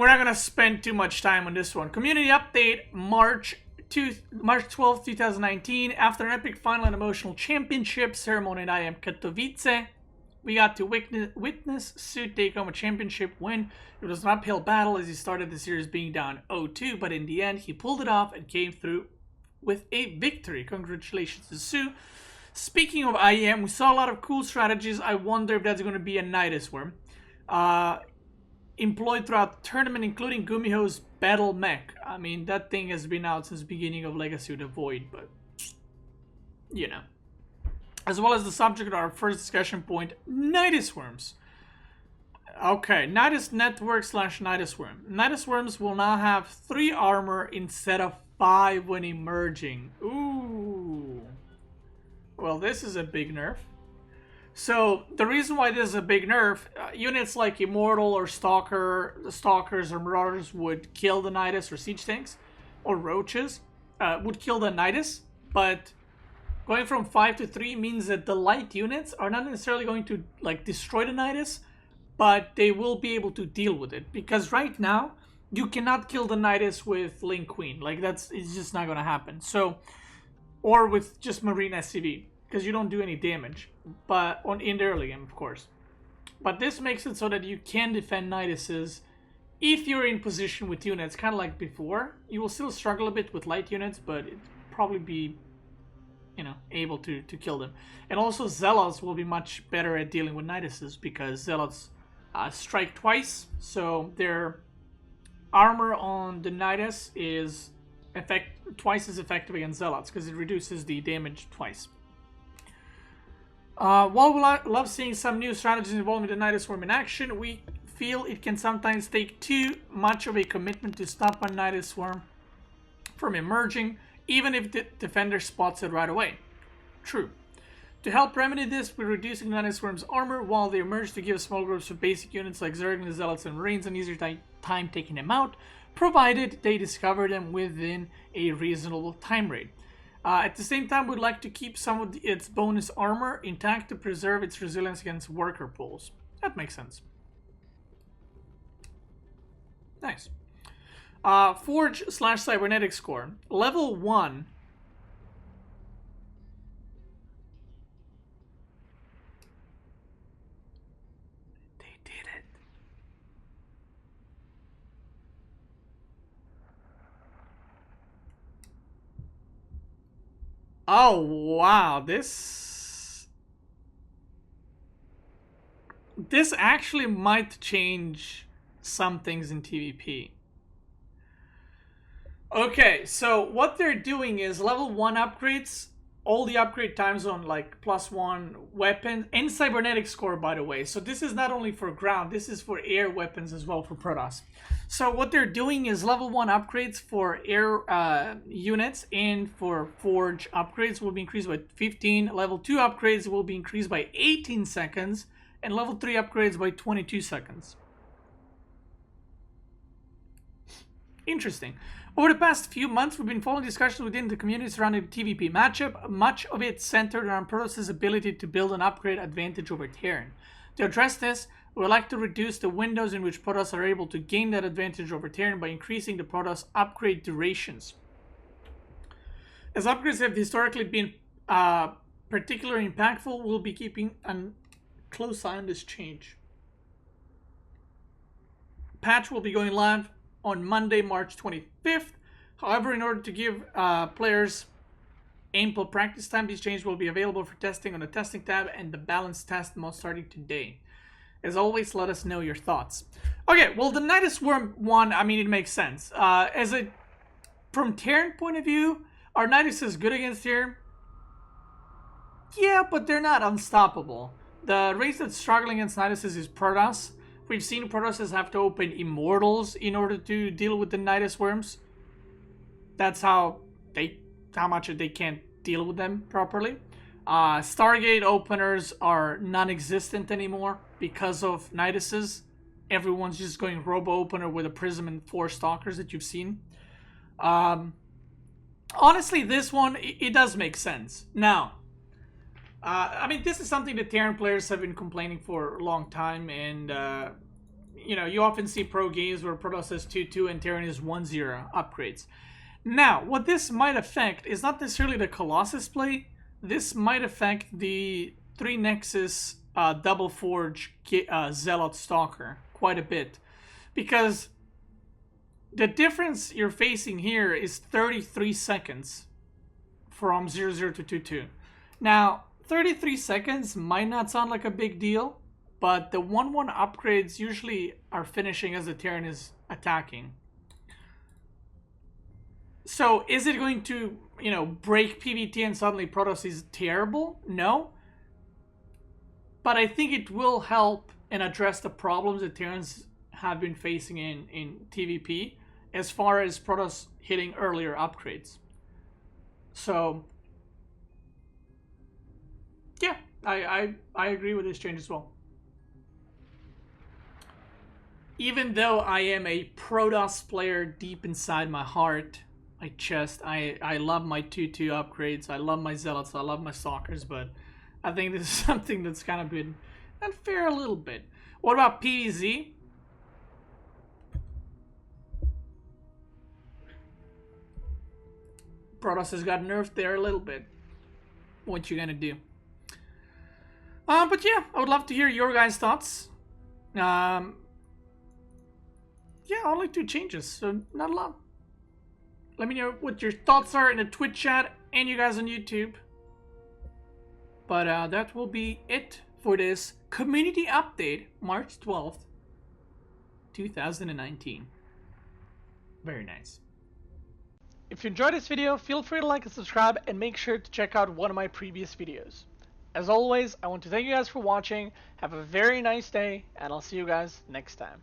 we're not gonna spend too much time on this one. Community update, March 12th, 2019. After an epic final and emotional championship ceremony in IM Katowice, we got to witness Suit take home a championship win. It was an uphill battle as he started the series being down 0-2, but in the end, he pulled it off and came through with a victory. Congratulations to Su. Speaking of IM, we saw a lot of cool strategies. I wonder if that's going to be a Nydus worm. Employed throughout the tournament, including Gumiho's Battle Mech. I mean, that thing has been out since the beginning of Legacy of the Void, but, you know. As well as the subject of our first discussion point, Nydus worms. Okay, Nydus network / Nydus worm. Nydus worms will now have 3 armor instead of 5 when emerging. Ooh. Well, this is a big nerf. So, the reason why this is a big nerf, units like Immortal or Stalkers or Marauders would kill the Nydus or Siege Tanks, or Roaches, would kill the Nydus, but going from 5 to 3 means that the light units are not necessarily going to like destroy the Nydus, but they will be able to deal with it. Because right now, you cannot kill the Nydus with Link Queen. Like, it's just not going to happen. So, or with just Marine SCV, because you don't do any damage. But in the early game, of course. But this makes it so that you can defend Nyduses if you're in position with units, kind of like before. You will still struggle a bit with light units, but it'll probably be, you know, able to kill them. And also Zealots will be much better at dealing with Nyduses because Zealots strike twice, so their armor on the Nydus is twice as effective against Zealots because it reduces the damage twice. While we love seeing some new strategies involving the Nydus worm in action, we feel it can sometimes take too much of a commitment to stop a Nydus worm from emerging, even if the defender spots it right away. True. To help remedy this, we're reducing Nydus worm's armor while they emerge to give small groups of basic units like Zerg, Zealots, and Marines an easier time taking them out, provided they discover them within a reasonable time rate. At the same time, we'd like to keep some of its bonus armor intact to preserve its resilience against worker pools. That makes sense. Nice. Forge / Cybernetics Core. Level 1. They did it. Oh, wow. This actually might change some things in TVP. Okay, so what they're doing is level 1 upgrades, all the upgrade times on like +1 weapon and cybernetic score, by the way. So this is not only for ground, this is for air weapons as well for Protoss. So what they're doing is level 1 upgrades for air units and for Forge upgrades will be increased by 15. Level 2 upgrades will be increased by 18 seconds and level 3 upgrades by 22 seconds. Interesting. Over the past few months, we've been following discussions within the community surrounding the TVP matchup, much of it centered around Protoss' ability to build an upgrade advantage over Terran. To address this, we would like to reduce the windows in which Protoss are able to gain that advantage over Terran by increasing the Protoss upgrade durations. As upgrades have historically been particularly impactful, we'll be keeping a close eye on this change. Patch will be going live on Monday, March 25th. However, in order to give players ample practice time, these changes will be available for testing on the testing tab and the balance test mode starting today. As always, let us know your thoughts. Okay, well, the Nydus Worm one, I mean, it makes sense. From Terran point of view, are Nyduses good against Terran? Yeah, but they're not unstoppable. The race that's struggling against Nyduses is Protoss. We've seen Protosses have to open Immortals in order to deal with the Nydus worms. That's how much they can't deal with them properly. Stargate openers are non-existent anymore because of Nyduses. Everyone's just going Robo Opener with a Prism and 4 Stalkers that you've seen. Honestly, this one, it does make sense. Now, I mean, this is something that Terran players have been complaining for a long time, and you know, you often see pro games where Protoss is 2-2 and Terran is 1-0 upgrades. Now, what this might affect is not necessarily the Colossus play. This might affect the 3 Nexus Double Forge Zealot Stalker quite a bit. Because the difference you're facing here is 33 seconds from 0-0 to 2-2. Now, 33 seconds might not sound like a big deal, but the 1-1 upgrades usually are finishing as the Terran is attacking. So, is it going to, you know, break PvT and suddenly Protoss is terrible? No. But I think it will help and address the problems that Terrans have been facing in TVP as far as Protoss hitting earlier upgrades. So, yeah, I agree with this change as well. Even though I am a Protoss player deep inside my heart, my chest, I love my 2-2 upgrades, I love my Zealots, I love my Stalkers, but I think this is something that's kind of been unfair a little bit. What about PvZ? Protoss has got nerfed there a little bit. What you gonna do? But yeah, I would love to hear your guys' thoughts. Yeah, only 2 changes, so not a lot. Let me know what your thoughts are in the Twitch chat and you guys on YouTube. But that will be it for this community update, March 12th, 2019. Very nice. If you enjoyed this video, feel free to like and subscribe, and make sure to check out one of my previous videos. As always, I want to thank you guys for watching. Have a very nice day, and I'll see you guys next time.